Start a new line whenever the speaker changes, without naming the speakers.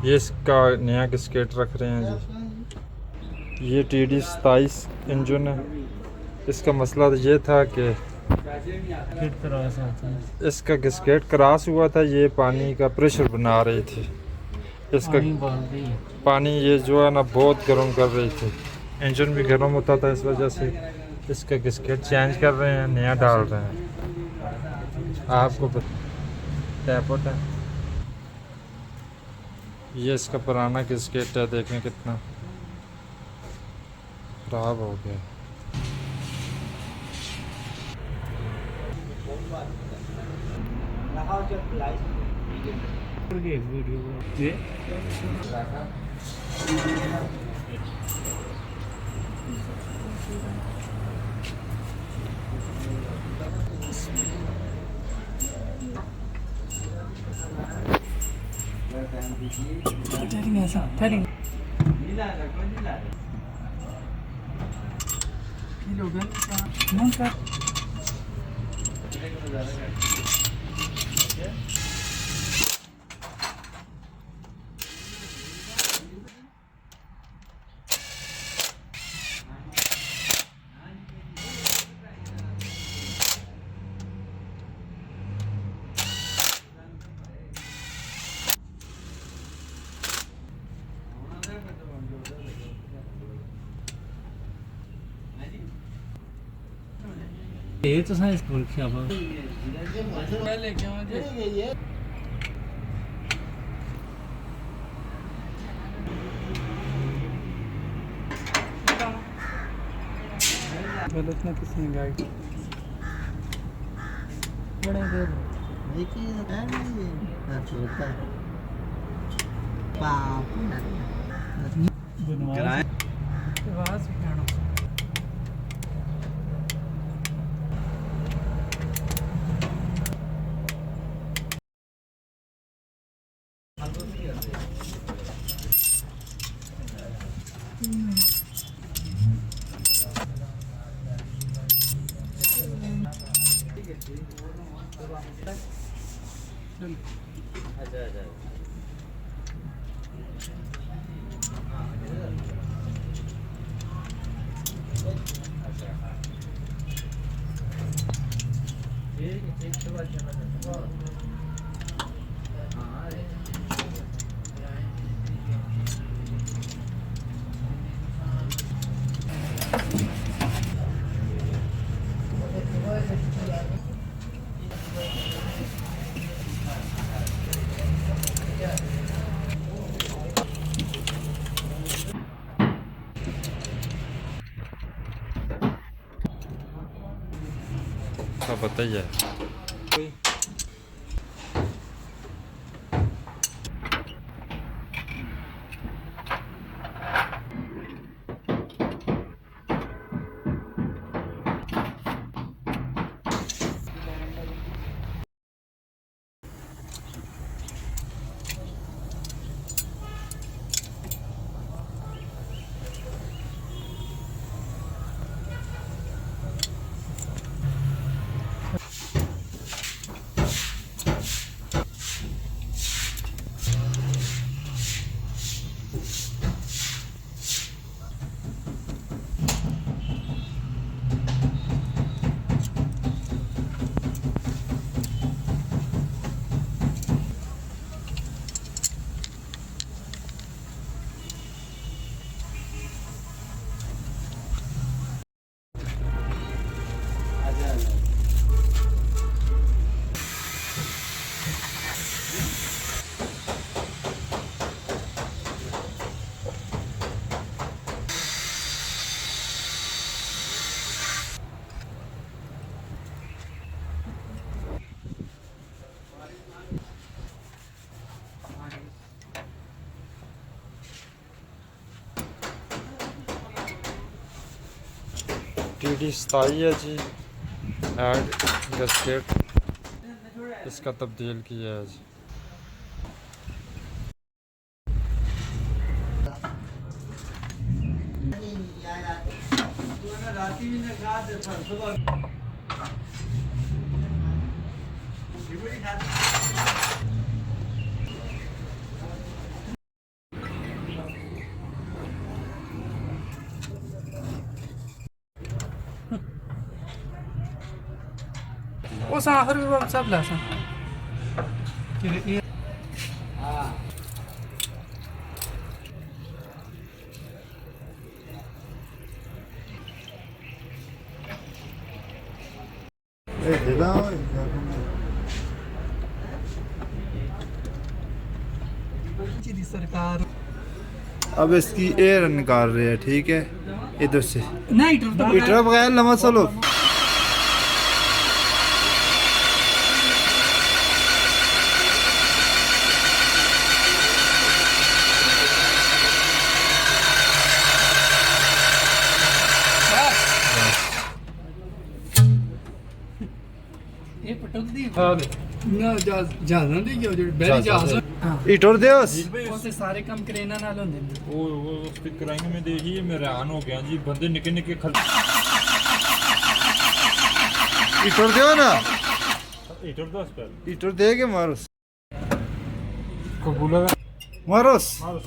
ये इसका नया गास्केट रख रहे हैं जी। ये TD27 इंजन है। इसका मसला तो ये था कि इसका गास्केट क्रॉस हुआ था। ये पानी का प्रेशर बना रहे थे। इसका पानी ये जो है ना बहुत गर्म कर रहे थे। इंजन भी गर्म होता था, इस वजह से इसका गास्केट चेंज कर रहे हैं, नया डाल रहे हैं। आपको टैपट है। ये इसका पुराना गास्केट है, देखें कितना खराब हो गया।
ये तो साइंस स्कूल क्या बात पहले क्यों जी गलत ना किसी ने गाइड बड़े देर देखिए है ना छोटा बाप बनवा आवाज खाना
बताइए। TD27 है जी। ऐड गास्केट इसका तब्दील किया है जी।
उस आखिर में सब लासा सरकार
अब इसकी एयर निकाल रहे हैं, ठीक है, इधर से
नहीं
हीटर बगैर लम्बा चलो।
ये पटक दी ना जहाज़ नहीं जो बड़ी जहाज़
हीटर दे
उसे सारे काम करेना नाल होंदे ने
वो उस पे कराएंगे। मैं देखिए मैं हैरान हो गया जी, बंदे निके निके खल
हीटर दो ना,
हीटर दो स्पेल
हीटर दे के मारो
कबूला
मारो।
मारो